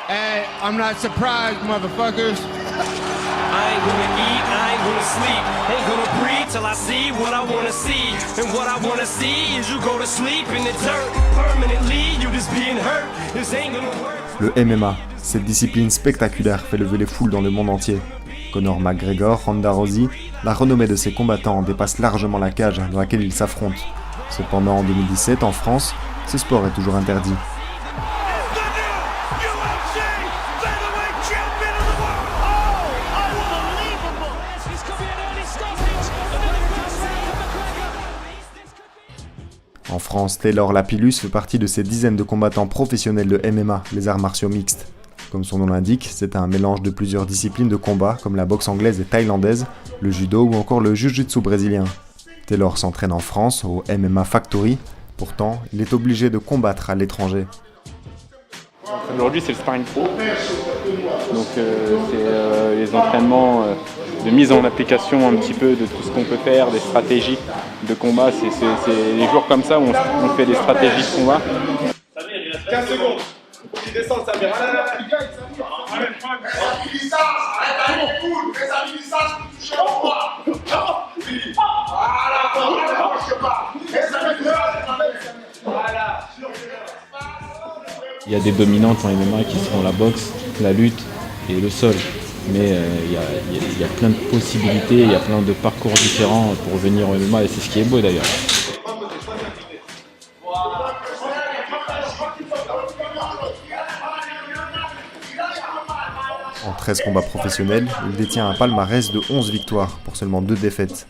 Hey, I'm not surprised, motherfuckers. I ain't gonna eat, I ain't gonna sleep. Ain't gonna breathe till I see what I wanna see. And what I wanna see is you go to sleep in the dirt. Permanently, you just being hurt. This ain't gonna work. Le MMA, cette discipline spectaculaire fait lever les foules dans le monde entier. Conor McGregor, Ronda Rousey, la renommée de ces combattants dépasse largement la cage dans laquelle ils s'affrontent. Cependant, en 2017, en France, ce sport est toujours interdit. En France, Taylor Lapillus fait partie de ces dizaines de combattants professionnels de MMA, les arts martiaux mixtes. Comme son nom l'indique, c'est un mélange de plusieurs disciplines de combat comme la boxe anglaise et thaïlandaise, le judo ou encore le jiu-jitsu brésilien. Taylor s'entraîne en France, au MMA Factory. Pourtant, il est obligé de combattre à l'étranger. Aujourd'hui, c'est le sparring pro. Donc, c'est les entraînements de mise en application un petit peu de tout ce qu'on peut faire, des stratégies de combat. C'est les jours comme ça où on fait des stratégies de combat. Samir, il reste 15 secondes. Tu descends, Samir. Il y a des dominantes en MMA qui sont la boxe, la lutte et le sol. Mais il y a plein de possibilités, il y a plein de parcours différents pour venir au MMA et c'est ce qui est beau d'ailleurs. En 13 combats professionnels, il détient un palmarès de 11 victoires pour seulement 2 défaites.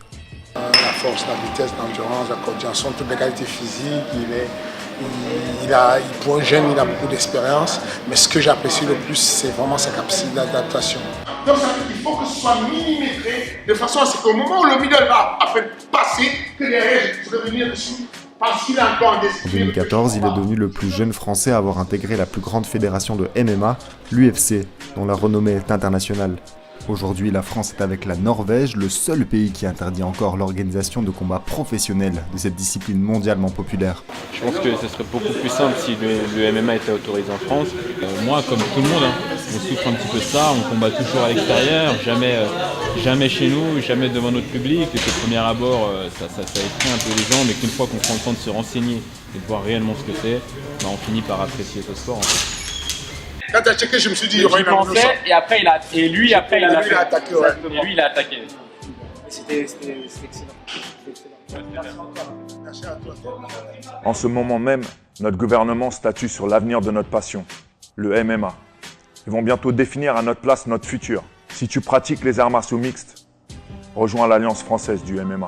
La force, la vitesse, l'endurance, la coordination, toutes les qualités physiques. Pour un jeune, il a beaucoup d'expérience, mais ce que j'apprécie le plus, c'est vraiment sa capacité d'adaptation. Donc ça veut dire qu'il faut que ce soit millimétré de façon à ce qu'au moment où le middle va à peine passer, que derrière je puisse revenir dessus parce qu'il est encore en En 2014, il est devenu le plus jeune Français à avoir intégré la plus grande fédération de MMA, l'UFC, dont la renommée est internationale. Aujourd'hui, la France est avec la Norvège, le seul pays qui interdit encore l'organisation de combats professionnels de cette discipline mondialement populaire. Je pense que ce serait beaucoup plus simple si le MMA était autorisé en France. Moi, comme tout le monde, on souffre un petit peu de ça, on combat toujours à l'extérieur, jamais chez nous, jamais devant notre public. Et au premier abord, ça effraie un peu les gens, mais qu'une fois qu'on prend le temps de se renseigner et de voir réellement ce que c'est, on finit par apprécier ce sport en fait. Quand tu as checké, je me suis dit, il y aura une ambiance. Et après, il a attaqué. Ouais. Et lui, il a attaqué. C'était excellent. Merci à toi. En ce moment même, notre gouvernement statue sur l'avenir de notre passion, le MMA. Ils vont bientôt définir à notre place notre futur. Si tu pratiques les arts martiaux mixtes, rejoins l'Alliance française du MMA.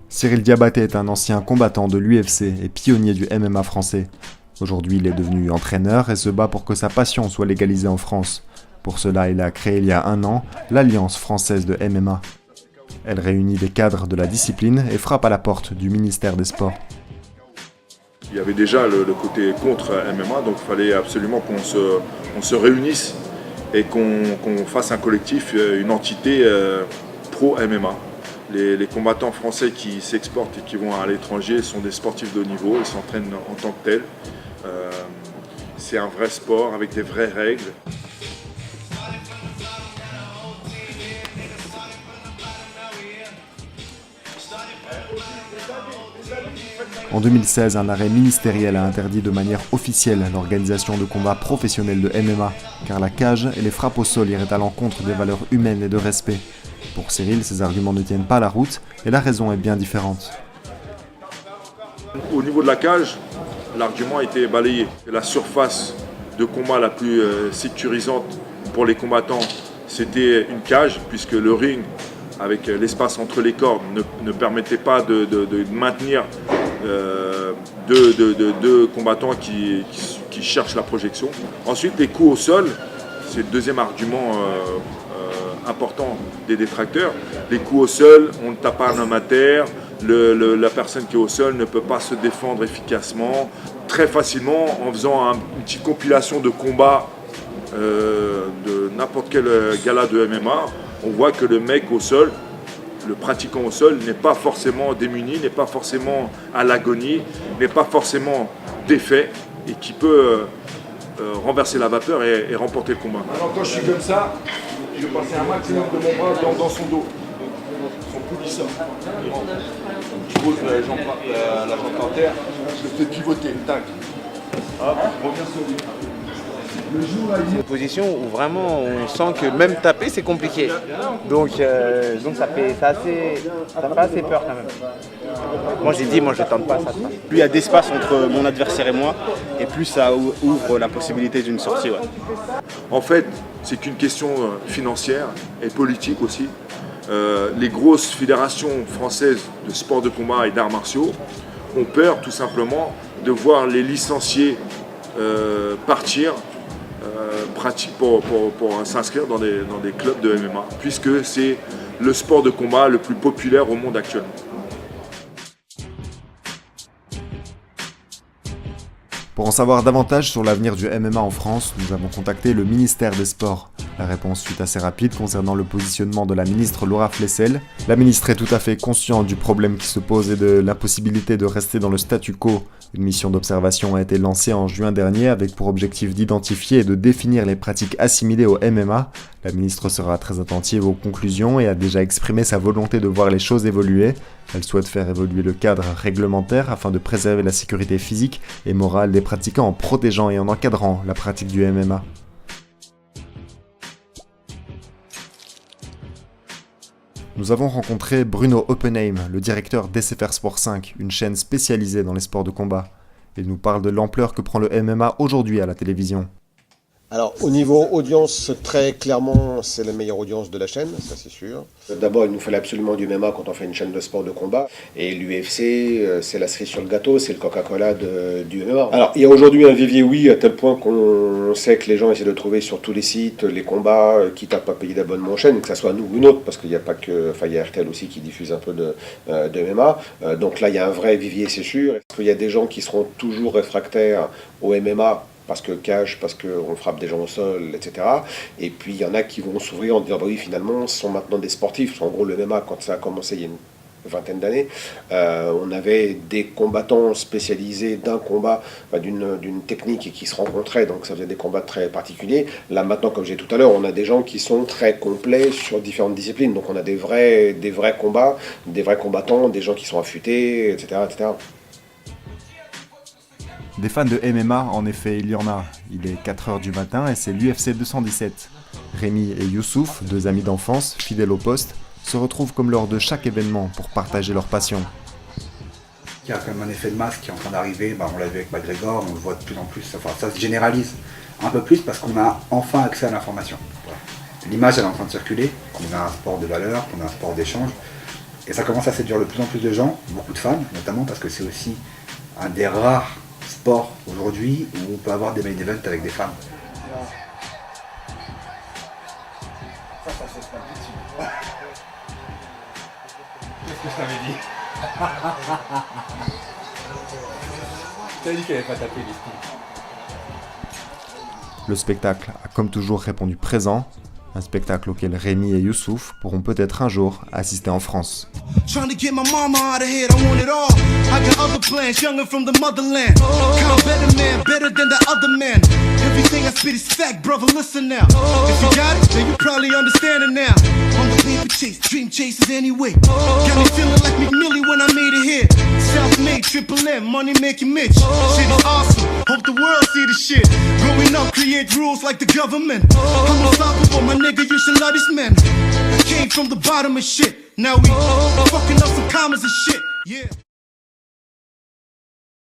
Cyril Diabaté est un ancien combattant de l'UFC et pionnier du MMA français. Aujourd'hui, il est devenu entraîneur et se bat pour que sa passion soit légalisée en France. Pour cela, il a créé il y a 1 an l'Alliance française de MMA. Elle réunit des cadres de la discipline et frappe à la porte du ministère des Sports. Il y avait déjà le côté contre MMA, donc il fallait absolument qu'on se réunisse et qu'on fasse un collectif, une entité pro-MMA. Les combattants français qui s'exportent et qui vont à l'étranger sont des sportifs de haut niveau, ils s'entraînent en tant que tels. C'est un vrai sport avec des vraies règles. En 2016, un arrêt ministériel a interdit de manière officielle l'organisation de combats professionnels de MMA, car la cage et les frappes au sol iraient à l'encontre des valeurs humaines et de respect. Pour Cyril, ces arguments ne tiennent pas la route et la raison est bien différente. Au niveau de la cage, l'argument a été balayé. La surface de combat la plus sécurisante pour les combattants, c'était une cage, puisque le ring, avec l'espace entre les cordes, ne permettait pas de maintenir deux combattants qui cherchent la projection. Ensuite, les coups au sol, c'est le deuxième argument important des détracteurs. Les coups au sol, on ne tape pas un homme à terre, la personne qui est au sol ne peut pas se défendre efficacement. Très facilement, en faisant une petite compilation de combats de n'importe quel gala de MMA, on voit que le mec au sol, le pratiquant au sol, n'est pas forcément démuni, n'est pas forcément à l'agonie, n'est pas forcément défait et qui peut renverser la vapeur et remporter le combat. Alors quand je suis comme ça, je vais passer un maximum de mon bras dans son dos, son poulissant. Tu poses la jambe par terre, je te fais pivoter, tac. Hop, reviens sauter. C'est une position où vraiment on sent que même taper c'est compliqué. Donc ça fait assez peur quand même. Moi j'ai dit, je tente pas ça. Plus il y a d'espace entre mon adversaire et moi, et plus ça ouvre la possibilité d'une sortie. Ouais. En fait, c'est qu'une question financière et politique aussi. Les grosses fédérations françaises de sport de combat et d'arts martiaux ont peur tout simplement de voir les licenciés partir pour s'inscrire dans des clubs de MMA, puisque c'est le sport de combat le plus populaire au monde actuellement. Pour en savoir davantage sur l'avenir du MMA en France, nous avons contacté le ministère des Sports. La réponse fut assez rapide concernant le positionnement de la ministre Laura Flessel. La ministre est tout à fait consciente du problème qui se pose et de l'impossibilité de rester dans le statu quo. Une mission d'observation a été lancée en juin dernier avec pour objectif d'identifier et de définir les pratiques assimilées au MMA. La ministre sera très attentive aux conclusions et a déjà exprimé sa volonté de voir les choses évoluer. Elle souhaite faire évoluer le cadre réglementaire afin de préserver la sécurité physique et morale des pratiquants en protégeant et en encadrant la pratique du MMA. Nous avons rencontré Bruno Oppenheim, le directeur d'SFR Sport 5, une chaîne spécialisée dans les sports de combat. Il nous parle de l'ampleur que prend le MMA aujourd'hui à la télévision. Alors, au niveau audience, très clairement, c'est la meilleure audience de la chaîne, ça c'est sûr. D'abord, il nous fallait absolument du MMA quand on fait une chaîne de sport de combat. Et l'UFC, c'est la cerise sur le gâteau, c'est le Coca-Cola du MMA. Alors, il y a aujourd'hui un vivier, oui, à tel point qu'on sait que les gens essaient de trouver sur tous les sites les combats, quitte à pas payer d'abonnement en chaîne, que ce soit nous ou une autre, parce qu'il n'y a pas que... Enfin, il y a RTL aussi qui diffuse un peu de MMA. Donc là, il y a un vrai vivier, c'est sûr. Est-ce qu'il y a des gens qui seront toujours réfractaires au MMA parce que cage, parce qu'on frappe des gens au sol, etc. Et puis il y en a qui vont s'ouvrir en disant bah oui, finalement, ce sont maintenant des sportifs. En gros, le MMA, quand ça a commencé il y a une vingtaine d'années, on avait des combattants spécialisés d'un combat, d'une technique et qui se rencontraient, donc ça faisait des combats très particuliers. Là maintenant, comme j'ai dit tout à l'heure, on a des gens qui sont très complets sur différentes disciplines. Donc on a des vrais combats, des vrais combattants, des gens qui sont affûtés, etc., etc. Des fans de MMA, en effet, il y en a. Il est 4h du matin et c'est l'UFC 217. Rémi et Youssouf, deux amis d'enfance, fidèles au poste, se retrouvent comme lors de chaque événement pour partager leur passion. Il y a quand même un effet de masse qui est en train d'arriver, on l'a vu avec McGregor, on le voit de plus en plus, ça se généralise un peu plus parce qu'on a enfin accès à l'information. L'image elle est en train de circuler, qu'on a un sport de valeur, qu'on a un sport d'échange, et ça commence à séduire de plus en plus de gens, beaucoup de fans, notamment parce que c'est aussi un des rares sport aujourd'hui où on peut avoir des main events avec des femmes. Ça c'est pas possible. Qu'est-ce que je t'avais dit? Je t'avais dit qu'elle n'avait pas tapé les skis. Le spectacle a comme toujours répondu présent, un spectacle auquel Rémi et Youssouf pourront peut-être un jour assister en France. Trying to get my mama out of here, I want it all. I got other plans, younger from the motherland. Count better man, better than the other man. Everything I spit is fact, brother, listen now. If you got it, then you probably understand it now. On the paper chase, dream chases anyway. Got me feeling like McMillie when I made it here. Self-made, Triple M, money making Mitch. Shit is awesome, hope the world see the shit. Growing up, create rules like the government. I'm unstoppable, my nigga, you should love this man. I came from the bottom of shit. Now we fucking up some commas